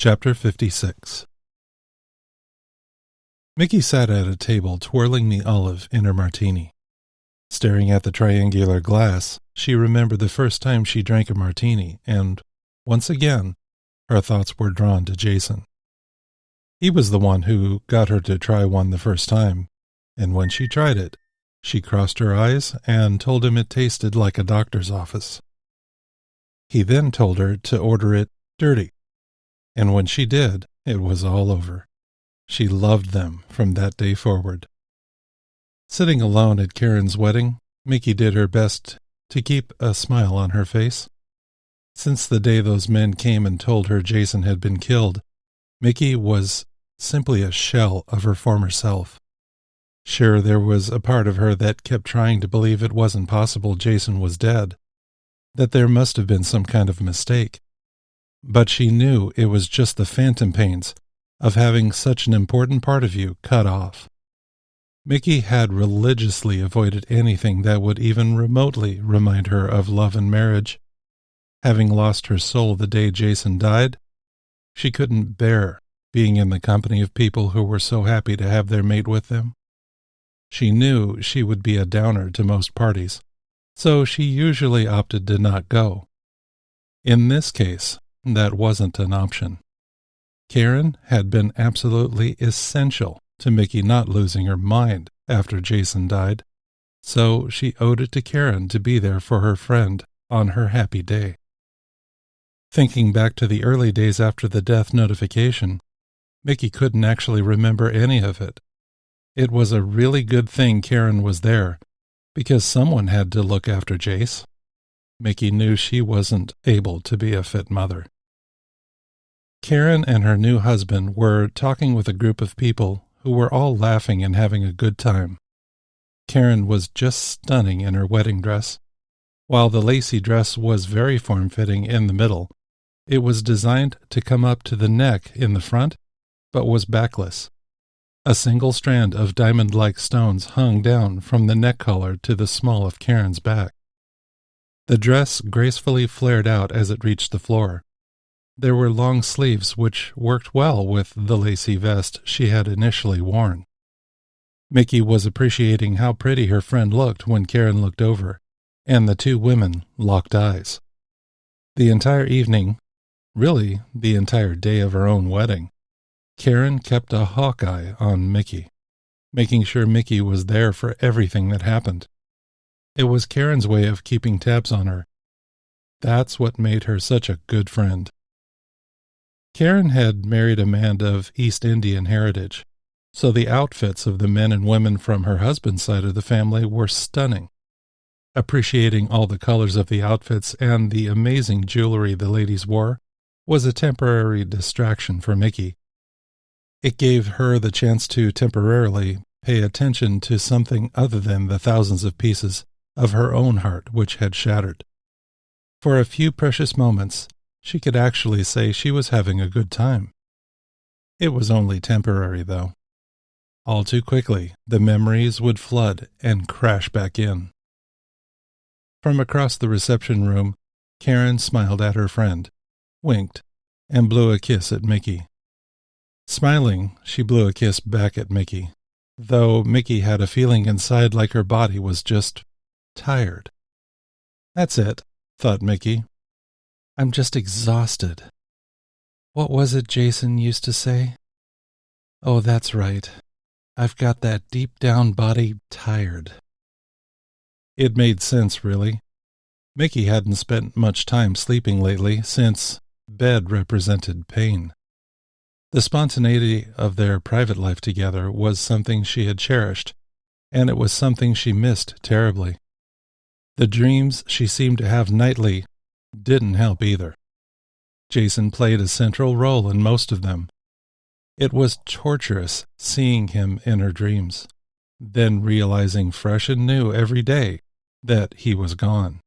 Chapter 56. Mickey sat at a table twirling the olive in her martini. Staring at the triangular glass, she remembered the first time she drank a martini, and, once again, her thoughts were drawn to Jason. He was the one who got her to try one the first time, and when she tried it, she crossed her eyes and told him it tasted like a doctor's office. He then told her to order it dirty, and when she did, it was all over. She loved them from that day forward. Sitting alone at Karen's wedding, Mickey did her best to keep a smile on her face. Since the day those men came and told her Jason had been killed, Mickey was simply a shell of her former self. Sure, there was a part of her that kept trying to believe it wasn't possible Jason was dead, that there must have been some kind of mistake. But she knew it was just the phantom pains of having such an important part of you cut off. Mickey had religiously avoided anything that would even remotely remind her of love and marriage. Having lost her soul the day Jason died, she couldn't bear being in the company of people who were so happy to have their mate with them. She knew she would be a downer to most parties, so she usually opted to not go. In this case, that wasn't an option. Karen had been absolutely essential to Mickey not losing her mind after Jason died, so she owed it to Karen to be there for her friend on her happy day. Thinking back to the early days after the death notification, Mickey couldn't actually remember any of it. It was a really good thing Karen was there, because someone had to look after Jace. Mickey knew she wasn't able to be a fit mother. Karen and her new husband were talking with a group of people who were all laughing and having a good time. Karen was just stunning in her wedding dress. While the lacy dress was very form-fitting in the middle, it was designed to come up to the neck in the front, but was backless. A single strand of diamond-like stones hung down from the neck collar to the small of Karen's back. The dress gracefully flared out as it reached the floor. There were long sleeves which worked well with the lacy vest she had initially worn. Mickey was appreciating how pretty her friend looked when Karen looked over, and the two women locked eyes. The entire evening, really the entire day of her own wedding, Karen kept a hawk eye on Mickey, making sure Mickey was there for everything that happened. It was Karen's way of keeping tabs on her. That's what made her such a good friend. Karen had married a man of East Indian heritage, so the outfits of the men and women from her husband's side of the family were stunning. Appreciating all the colors of the outfits and the amazing jewelry the ladies wore was a temporary distraction for Mickey. It gave her the chance to temporarily pay attention to something other than the thousands of pieces of her own heart which had shattered. For a few precious moments, she could actually say she was having a good time. It was only temporary, though. All too quickly, the memories would flood and crash back in. From across the reception room, Karen smiled at her friend, winked, and blew a kiss at Mickey. Smiling, she blew a kiss back at Mickey, though Mickey had a feeling inside like her body was just tired. That's it, thought Mickey. I'm just exhausted. What was it Jason used to say? Oh, that's right. I've got that deep-down body tired. It made sense, really. Mickey hadn't spent much time sleeping lately, since bed represented pain. The spontaneity of their private life together was something she had cherished, and it was something she missed terribly. The dreams she seemed to have nightly didn't help either. Jason played a central role in most of them. It was torturous seeing him in her dreams, then realizing fresh and new every day that he was gone.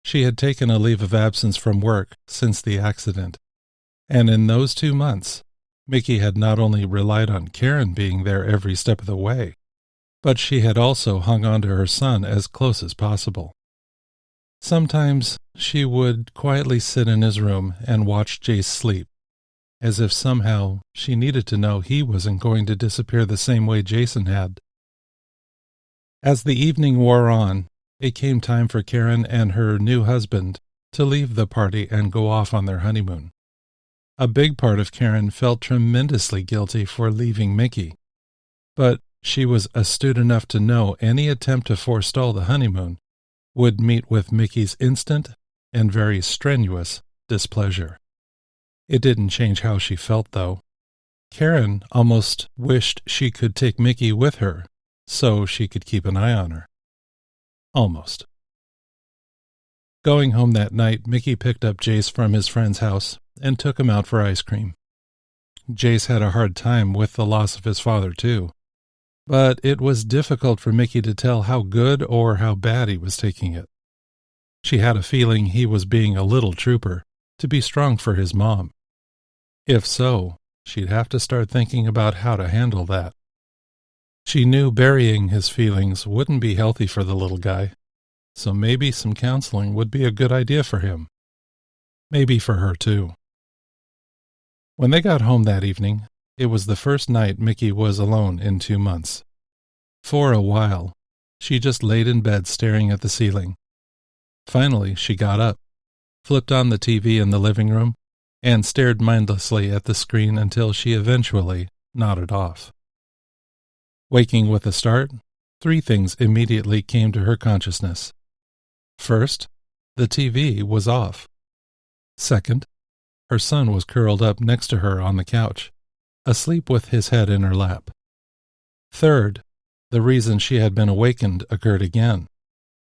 She had taken a leave of absence from work since the accident, and in those 2 months, Mickey had not only relied on Karen being there every step of the way, but she had also hung on to her son as close as possible. Sometimes she would quietly sit in his room and watch Jace sleep, as if somehow she needed to know he wasn't going to disappear the same way Jason had. As the evening wore on, it came time for Karen and her new husband to leave the party and go off on their honeymoon. A big part of Karen felt tremendously guilty for leaving Mickey, but she was astute enough to know any attempt to forestall the honeymoon would meet with Mickey's instant and very strenuous displeasure. It didn't change how she felt, though. Karen almost wished she could take Mickey with her so she could keep an eye on her. Almost. Going home that night, Mickey picked up Jace from his friend's house and took him out for ice cream. Jace had a hard time with the loss of his father, too, but it was difficult for Mickey to tell how good or how bad he was taking it. She had a feeling he was being a little trooper to be strong for his mom. If so, she'd have to start thinking about how to handle that. She knew burying his feelings wouldn't be healthy for the little guy, so maybe some counseling would be a good idea for him. Maybe for her, too. When they got home that evening, it was the first night Mickey was alone in 2 months. For a while, she just laid in bed staring at the ceiling. Finally, she got up, flipped on the TV in the living room, and stared mindlessly at the screen until she eventually nodded off. Waking with a start, 3 things immediately came to her consciousness. First, the TV was off. Second, her son was curled up next to her on the couch, asleep with his head in her lap. Third, the reason she had been awakened occurred again.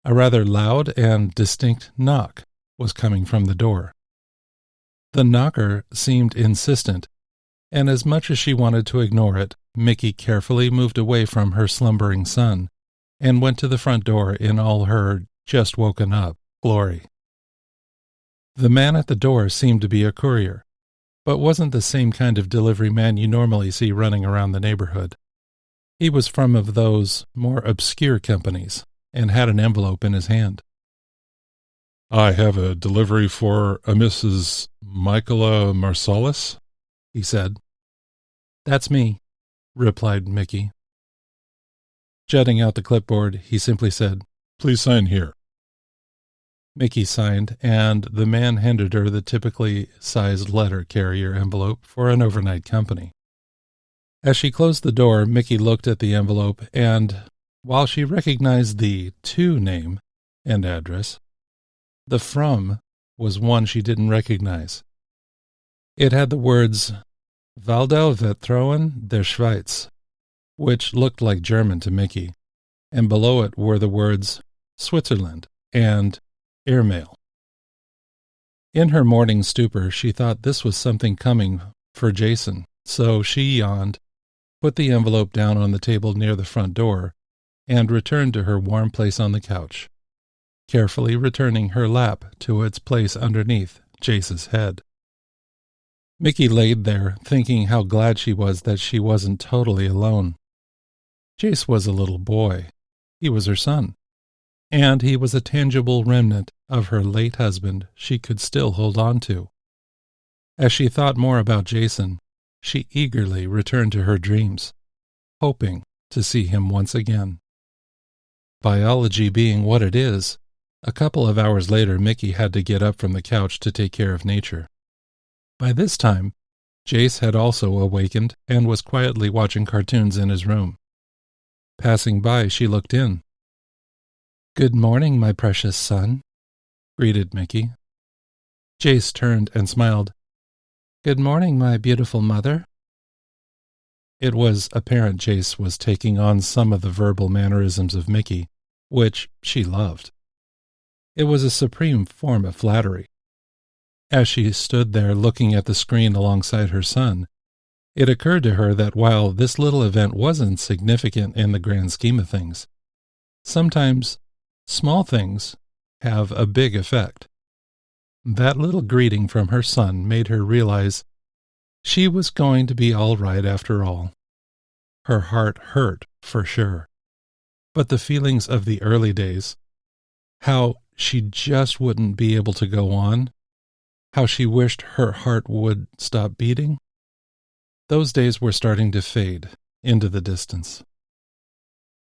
A rather loud and distinct knock was coming from the door. The knocker seemed insistent, and as much as she wanted to ignore it, Mickey carefully moved away from her slumbering son and went to the front door in all her just-woken-up glory. The man at the door seemed to be a courier, but wasn't the same kind of delivery man you normally see running around the neighborhood. He was from of those more obscure companies and had an envelope in his hand. "I have a delivery for a Mrs. Michaela Marsalis," he said. "That's me," replied Mickey. Jutting out the clipboard, he simply said, "Please sign here." Mickey signed, and the man handed her the typically sized letter carrier envelope for an overnight company. As she closed the door, Mickey looked at the envelope, and while she recognized the "to" name and address, the "from" was one she didn't recognize. It had the words Waldau Vertrauen der Schweiz, which looked like German to Mickey, and below it were the words Switzerland and Airmail. In her morning stupor, she thought this was something coming for Jason, so she yawned, put the envelope down on the table near the front door, and returned to her warm place on the couch, carefully returning her lap to its place underneath Jace's head. Mickey laid there, thinking how glad she was that she wasn't totally alone. Jace was a little boy. He was her son, and he was a tangible remnant of her late husband she could still hold on to. As she thought more about Jason, she eagerly returned to her dreams, hoping to see him once again. Biology being what it is, a couple of hours later Mickey had to get up from the couch to take care of nature. By this time, Jace had also awakened and was quietly watching cartoons in his room. Passing by, she looked in. "Good morning, my precious son," greeted Mickey. Jace turned and smiled. "Good morning, my beautiful mother." It was apparent Jace was taking on some of the verbal mannerisms of Mickey, which she loved. It was a supreme form of flattery. As she stood there looking at the screen alongside her son, it occurred to her that while this little event wasn't significant in the grand scheme of things, sometimes small things have a big effect. That little greeting from her son made her realize she was going to be all right after all. Her heart hurt, for sure, but the feelings of the early days, how she just wouldn't be able to go on, how she wished her heart would stop beating. Those days were starting to fade into the distance.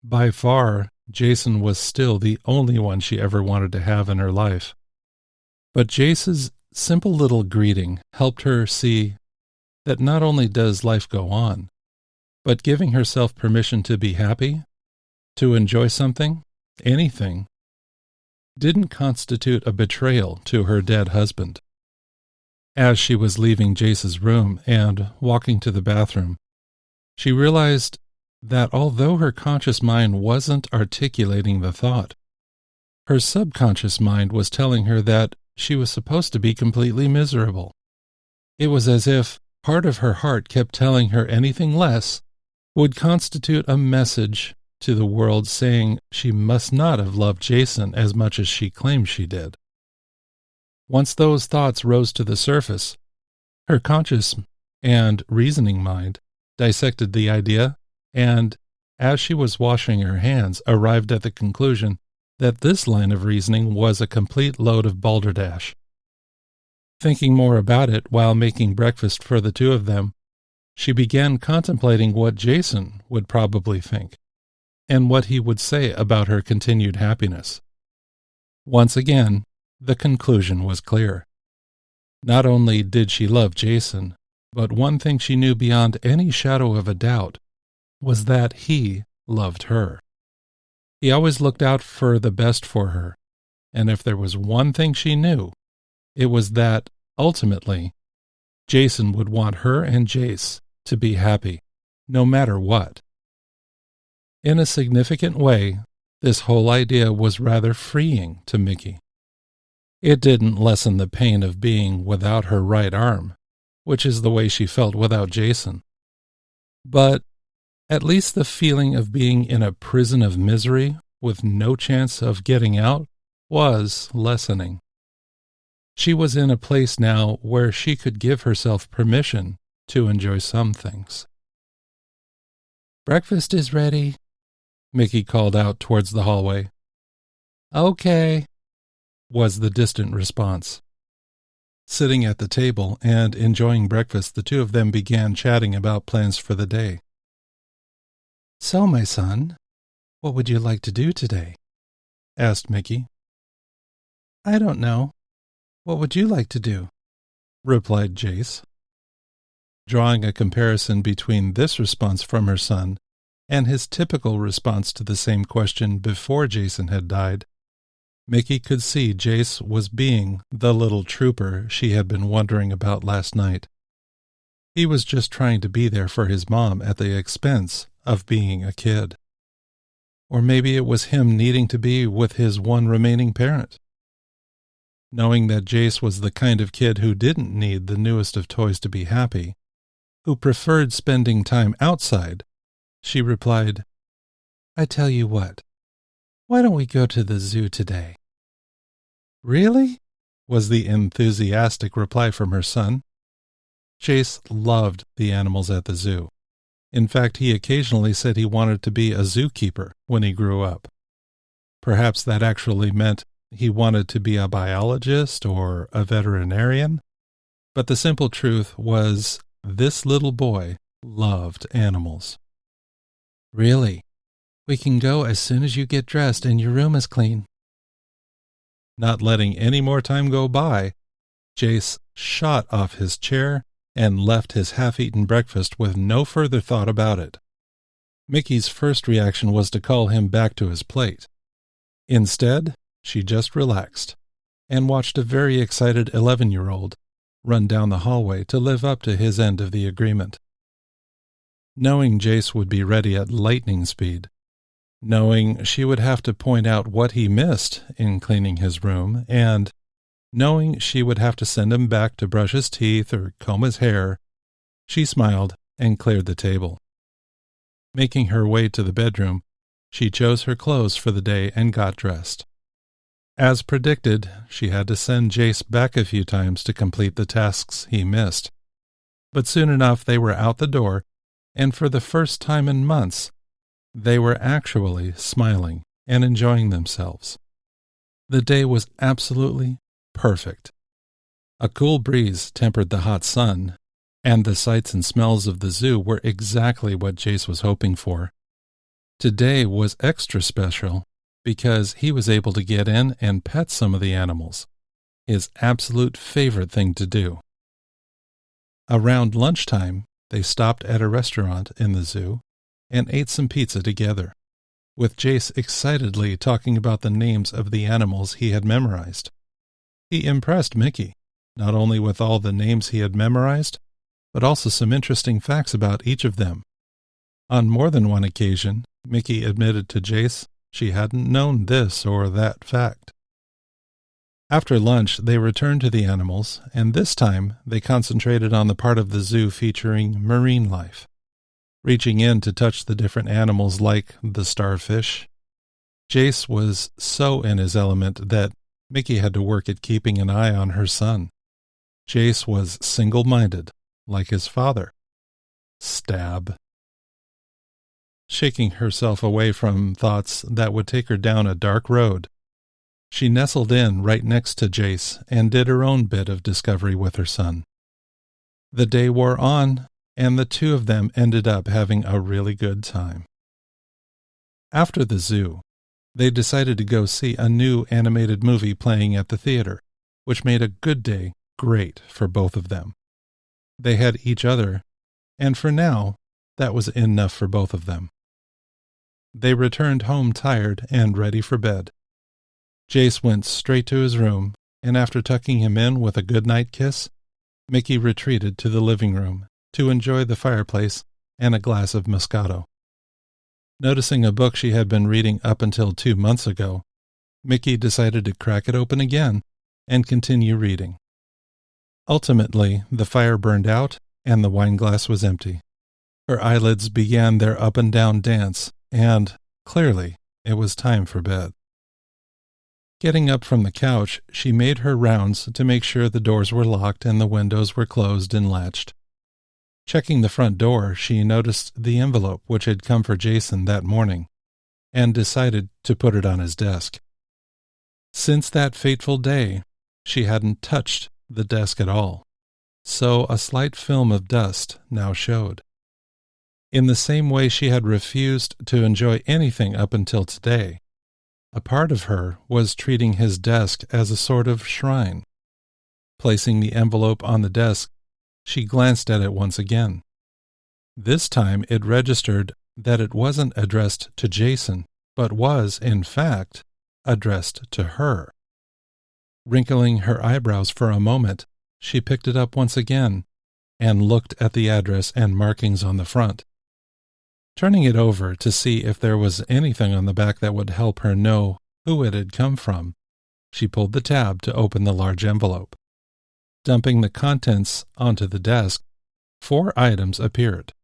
By far, Jason was still the only one she ever wanted to have in her life. But Jace's simple little greeting helped her see that not only does life go on, but giving herself permission to be happy, to enjoy something, anything, didn't constitute a betrayal to her dead husband. As she was leaving Jace's room and walking to the bathroom, she realized that although her conscious mind wasn't articulating the thought, her subconscious mind was telling her that she was supposed to be completely miserable. It was as if part of her heart kept telling her anything less would constitute a message to the world saying she must not have loved Jason as much as she claimed she did. Once those thoughts rose to the surface, her conscious and reasoning mind dissected the idea and, as she was washing her hands, arrived at the conclusion that this line of reasoning was a complete load of balderdash. Thinking more about it while making breakfast for the two of them, she began contemplating what Jason would probably think, and what he would say about her continued happiness. Once again, the conclusion was clear. Not only did she love Jason, but one thing she knew beyond any shadow of a doubt was that he loved her. He always looked out for the best for her, and if there was one thing she knew, it was that, ultimately, Jason would want her and Jace to be happy, no matter what. In a significant way, this whole idea was rather freeing to Mickey. It didn't lessen the pain of being without her right arm, which is the way she felt without Jason. But at least the feeling of being in a prison of misery with no chance of getting out was lessening. She was in a place now where she could give herself permission to enjoy some things. "Breakfast is ready," Mickey called out towards the hallway. "Okay," was the distant response. Sitting at the table and enjoying breakfast, the two of them began chatting about plans for the day. "So, my son, what would you like to do today?" asked Mickey. "I don't know. What would you like to do?" replied Jace. Drawing a comparison between this response from her son and his typical response to the same question before Jason had died, Mickey could see Jace was being the little trooper she had been wondering about last night. He was just trying to be there for his mom at the expense of being a kid. Or maybe it was him needing to be with his one remaining parent. Knowing that Jace was the kind of kid who didn't need the newest of toys to be happy, who preferred spending time outside, she replied, "I tell you what, why don't we go to the zoo today?" "Really?" was the enthusiastic reply from her son. Jace loved the animals at the zoo. In fact, he occasionally said he wanted to be a zookeeper when he grew up. Perhaps that actually meant he wanted to be a biologist or a veterinarian, but the simple truth was this little boy loved animals. "Really? We can go as soon as you get dressed and your room is clean." Not letting any more time go by, Jace shot off his chair and left his half-eaten breakfast with no further thought about it. Mickey's first reaction was to call him back to his plate. Instead, she just relaxed and watched a very excited 11-year-old run down the hallway to live up to his end of the agreement. Knowing Jace would be ready at lightning speed, knowing she would have to point out what he missed in cleaning his room, and knowing she would have to send him back to brush his teeth or comb his hair, she smiled and cleared the table. Making her way to the bedroom, she chose her clothes for the day and got dressed. As predicted, she had to send Jace back a few times to complete the tasks he missed. But soon enough they were out the door, and for the first time in months, they were actually smiling and enjoying themselves. The day was absolutely perfect. A cool breeze tempered the hot sun, and the sights and smells of the zoo were exactly what Jace was hoping for. Today was extra special because he was able to get in and pet some of the animals, his absolute favorite thing to do. Around lunchtime, they stopped at a restaurant in the zoo and ate some pizza together, with Jace excitedly talking about the names of the animals he had memorized. He impressed Mickey, not only with all the names he had memorized, but also some interesting facts about each of them. On more than one occasion, Mickey admitted to Jace she hadn't known this or that fact. After lunch, they returned to the animals, and this time they concentrated on the part of the zoo featuring marine life, reaching in to touch the different animals like the starfish. Jace was so in his element that Mickey had to work at keeping an eye on her son. Jace was single-minded, like his father. Stab. Shaking herself away from thoughts that would take her down a dark road, she nestled in right next to Jace and did her own bit of discovery with her son. The day wore on, and the two of them ended up having a really good time. After the zoo, they decided to go see a new animated movie playing at the theater, which made a good day great for both of them. They had each other, and for now, that was enough for both of them. They returned home tired and ready for bed. Jace went straight to his room, and after tucking him in with a good-night kiss, Mickey retreated to the living room to enjoy the fireplace and a glass of Moscato. Noticing a book she had been reading up until 2 months ago, Mickey decided to crack it open again and continue reading. Ultimately, the fire burned out and the wine glass was empty. Her eyelids began their up-and-down dance, and, clearly, it was time for bed. Getting up from the couch, she made her rounds to make sure the doors were locked and the windows were closed and latched. Checking the front door, she noticed the envelope which had come for Jason that morning, and decided to put it on his desk. Since that fateful day, she hadn't touched the desk at all, so a slight film of dust now showed. In the same way she had refused to enjoy anything up until today, a part of her was treating his desk as a sort of shrine. Placing the envelope on the desk, she glanced at it once again. This time it registered that it wasn't addressed to Jason, but was, in fact, addressed to her. Wrinkling her eyebrows for a moment, she picked it up once again and looked at the address and markings on the front. Turning it over to see if there was anything on the back that would help her know who it had come from, she pulled the tab to open the large envelope. Dumping the contents onto the desk, 4 items appeared.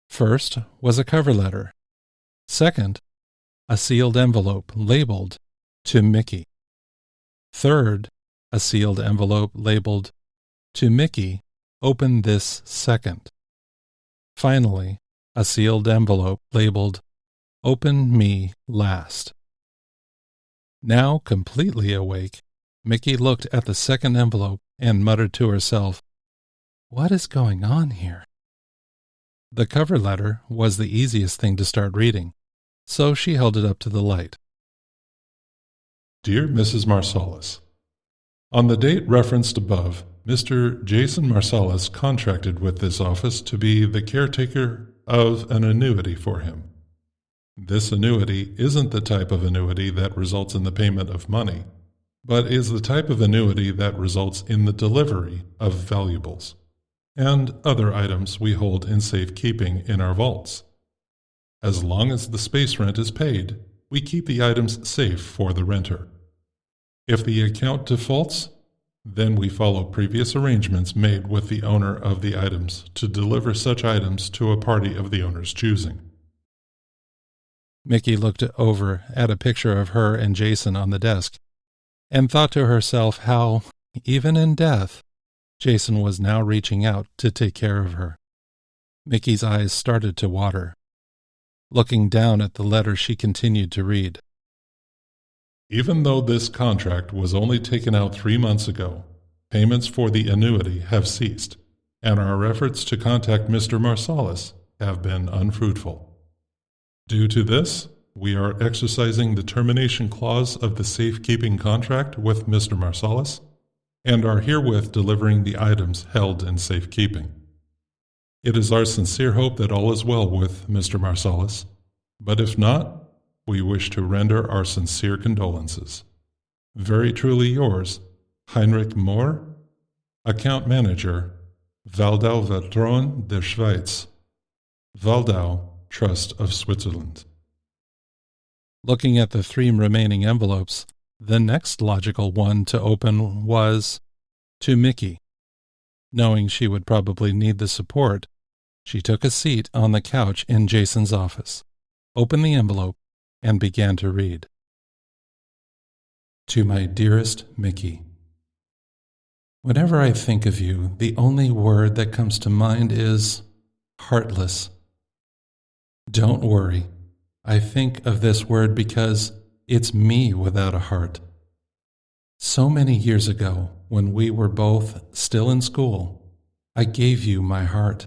First was a cover letter. Second, a sealed envelope labeled "To Mickey." Third, a sealed envelope labeled "To Mickey, open this second." Finally, a sealed envelope labeled "Open me last." Now completely awake, Mickey looked at the second envelope and muttered to herself, "What is going on here?" The cover letter was the easiest thing to start reading, so she held it up to the light. Dear Mrs. Marsalis, on the date referenced above, Mr. Jason Marsalis contracted with this office to be the caretaker of an annuity for him. This annuity isn't the type of annuity that results in the payment of money, but is the type of annuity that results in the delivery of valuables and other items we hold in safekeeping in our vaults. As long as the space rent is paid, we keep the items safe for the renter. If the account defaults, then we follow previous arrangements made with the owner of the items to deliver such items to a party of the owner's choosing. Mickey looked over at a picture of her and Jason on the desk, and thought to herself how, even in death, Jason was now reaching out to take care of her. Mickey's eyes started to water. Looking down at the letter, she continued to read. Even though this contract was only taken out 3 months ago, Payments for the annuity have ceased, and our efforts to contact Mr. Marsalis have been unfruitful. Due to this, we are exercising the termination clause of the safekeeping contract with Mr. Marsalis and are herewith delivering the items held in safekeeping. It is our sincere hope that all is well with Mr. Marsalis, but if not, we wish to render our sincere condolences. Very truly yours, Heinrich Mohr, Account Manager, Waldau Vertrauen der Schweiz, Waldau Trust of Switzerland. Looking at the 3 remaining envelopes, the next logical one to open was to Mickey. Knowing she would probably need the support, she took a seat on the couch in Jason's office, opened the envelope, and began to read. To my dearest Mickey, whenever I think of you, the only word that comes to mind is heartless. Don't worry. I think of this word because it's me without a heart. So many years ago, when we were both still in school, I gave you my heart,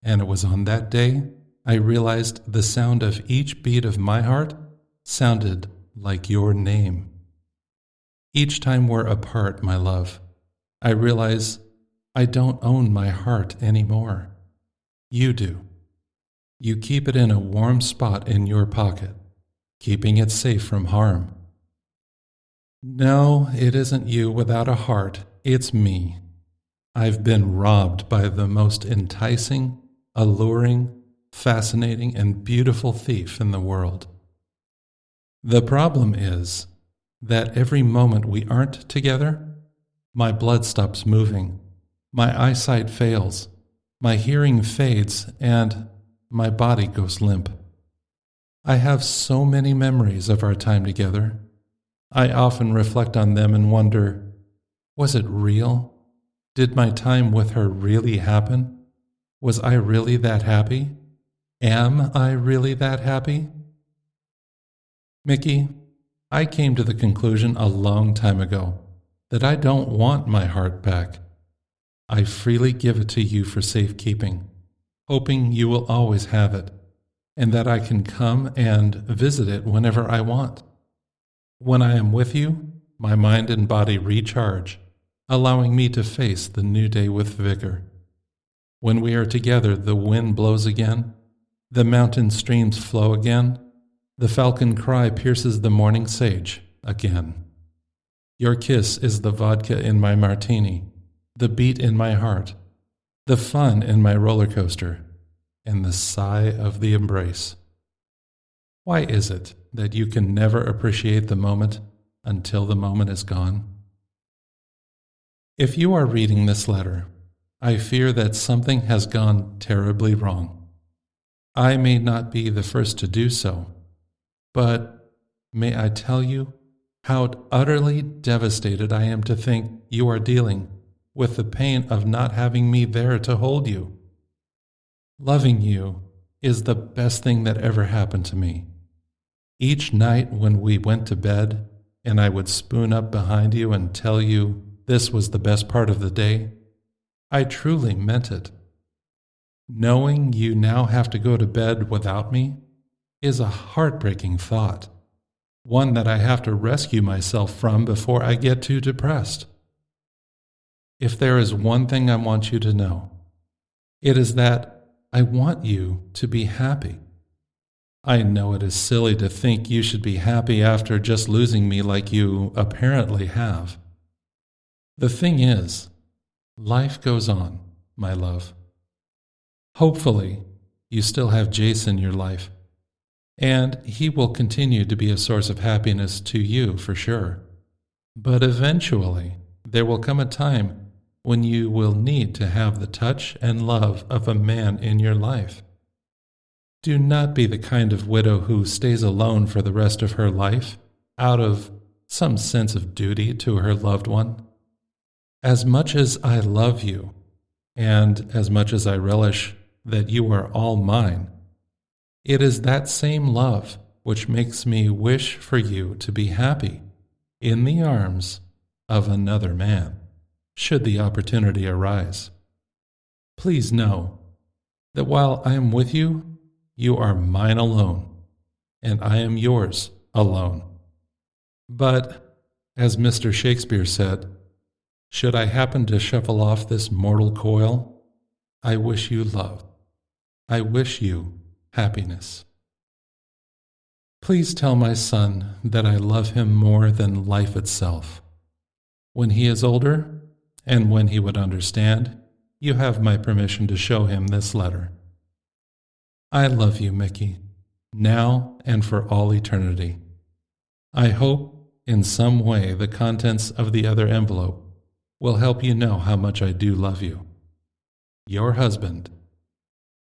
and it was on that day I realized the sound of each beat of my heart sounded like your name. Each time we're apart, my love, I realize I don't own my heart anymore. You do. You keep it in a warm spot in your pocket, keeping it safe from harm. No, it isn't you without a heart, it's me. I've been robbed by the most enticing, alluring, fascinating, and beautiful thief in the world. The problem is that every moment we aren't together, my blood stops moving, my eyesight fails, my hearing fades, and my body goes limp. I have so many memories of our time together. I often reflect on them and wonder, was it real? Did my time with her really happen? Was I really that happy? Am I really that happy? Mickey, I came to the conclusion a long time ago that I don't want my heart back. I freely give it to you for safekeeping, hoping you will always have it, and that I can come and visit it whenever I want. When I am with you, my mind and body recharge, allowing me to face the new day with vigor. When we are together, the wind blows again, the mountain streams flow again, the falcon cry pierces the morning sage again. Your kiss is the vodka in my martini, the beat in my heart, the fun in my roller coaster, and the sigh of the embrace. Why is it that you can never appreciate the moment until the moment is gone? If you are reading this letter, I fear that something has gone terribly wrong. I may not be the first to do so, but may I tell you how utterly devastated I am to think you are dealing with the pain of not having me there to hold you. Loving you is the best thing that ever happened to me. Each night when we went to bed and I would spoon up behind you and tell you this was the best part of the day, I truly meant it. Knowing you now have to go to bed without me is a heartbreaking thought, one that I have to rescue myself from before I get too depressed. If there is one thing I want you to know, it is that I want you to be happy. I know it is silly to think you should be happy after just losing me like you apparently have. The thing is, life goes on, my love. Hopefully, you still have Jason in your life, and he will continue to be a source of happiness to you for sure. But eventually, there will come a time when you will need to have the touch and love of a man in your life. Do not be the kind of widow who stays alone for the rest of her life out of some sense of duty to her loved one. As much as I love you, and as much as I relish that you are all mine, it is that same love which makes me wish for you to be happy in the arms of another man, should the opportunity arise. Please know that while I am with you, you are mine alone, and I am yours alone. But, as Mr. Shakespeare said, should I happen to shuffle off this mortal coil, I wish you love. I wish you happiness. Please tell my son that I love him more than life itself. When he is older, and when he would understand, you have my permission to show him this letter. I love you, Mickey, now and for all eternity. I hope in some way the contents of the other envelope will help you know how much I do love you. Your husband,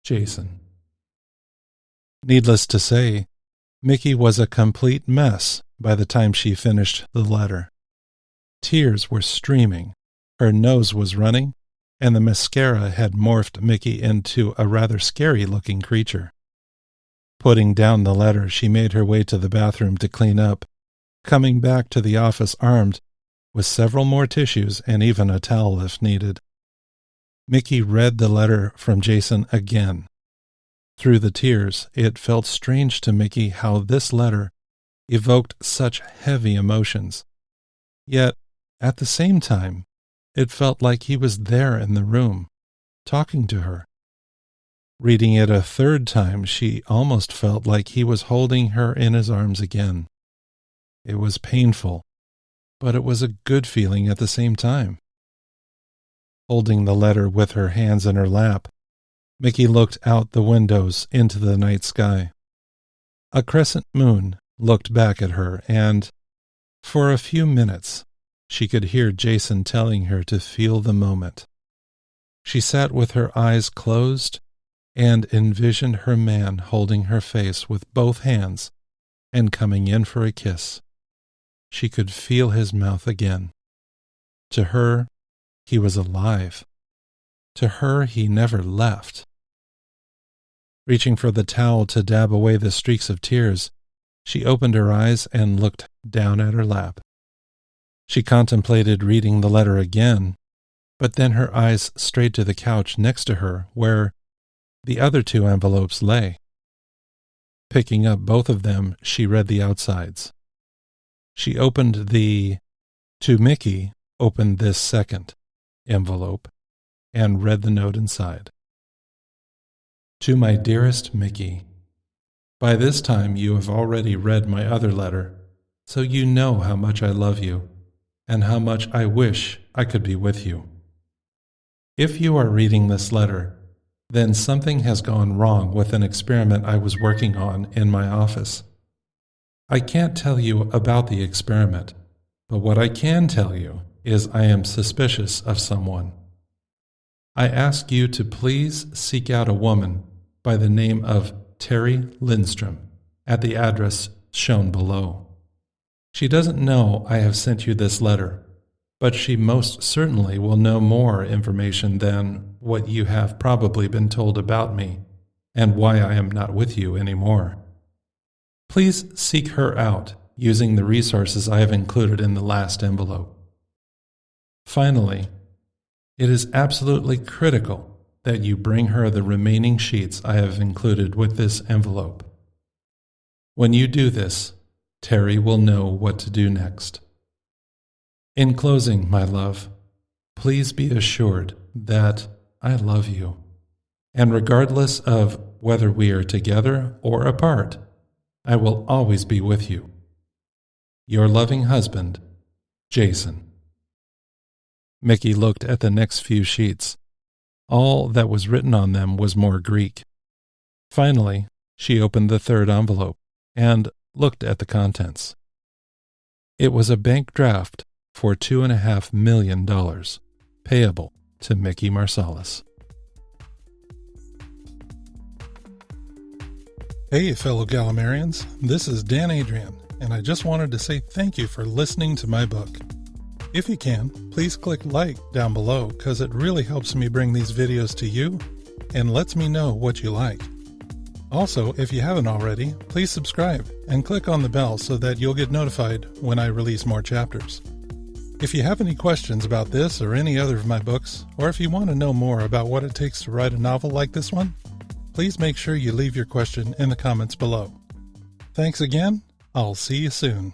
Jason. Needless to say, Mickey was a complete mess by the time she finished the letter. Tears were streaming, her nose was running, and the mascara had morphed Mickey into a rather scary-looking creature. Putting down the letter, she made her way to the bathroom to clean up, coming back to the office armed with several more tissues and even a towel if needed. Mickey read the letter from Jason again. Through the tears, it felt strange to Mickey how this letter evoked such heavy emotions. Yet, at the same time, it felt like he was there in the room, talking to her. Reading it a third time, she almost felt like he was holding her in his arms again. It was painful, but it was a good feeling at the same time. Holding the letter with her hands in her lap, Mickey looked out the windows into the night sky. A crescent moon looked back at her, and, for a few minutes, she could hear Jason telling her to feel the moment. She sat with her eyes closed and envisioned her man holding her face with both hands and coming in for a kiss. She could feel his mouth again. To her, he was alive. To her, he never left. Reaching for the towel to dab away the streaks of tears, she opened her eyes and looked down at her lap. She contemplated reading the letter again, but then her eyes strayed to the couch next to her where the other two envelopes lay. Picking up both of them, she read the outsides. She opened the "To Mickey," opened this second envelope, and read the note inside. To my dearest Mickey, by this time you have already read my other letter, so you know how much I love you, and how much I wish I could be with you. If you are reading this letter, then something has gone wrong with an experiment I was working on in my office. I can't tell you about the experiment, but what I can tell you is I am suspicious of someone. I ask you to please seek out a woman by the name of Terry Lindstrom at the address shown below. She doesn't know I have sent you this letter, but she most certainly will know more information than what you have probably been told about me and why I am not with you anymore. Please seek her out using the resources I have included in the last envelope. Finally, it is absolutely critical that you bring her the remaining sheets I have included with this envelope. When you do this, Terry will know what to do next. In closing, my love, please be assured that I love you, and regardless of whether we are together or apart, I will always be with you. Your loving husband, Jason. Mickey looked at the next few sheets. All that was written on them was more Greek. Finally, she opened the third envelope and looked at the contents. It was a bank draft for $2.5 million, payable to Mickey Marsalis. Hey, fellow Galimarians, this is Dan Adrian, and I just wanted to say thank you for listening to my book. If you can, please click like down below because it really helps me bring these videos to you and lets me know what you like. Also, if you haven't already, please subscribe and click on the bell so that you'll get notified when I release more chapters. If you have any questions about this or any other of my books, or if you want to know more about what it takes to write a novel like this one, please make sure you leave your question in the comments below. Thanks again. I'll see you soon.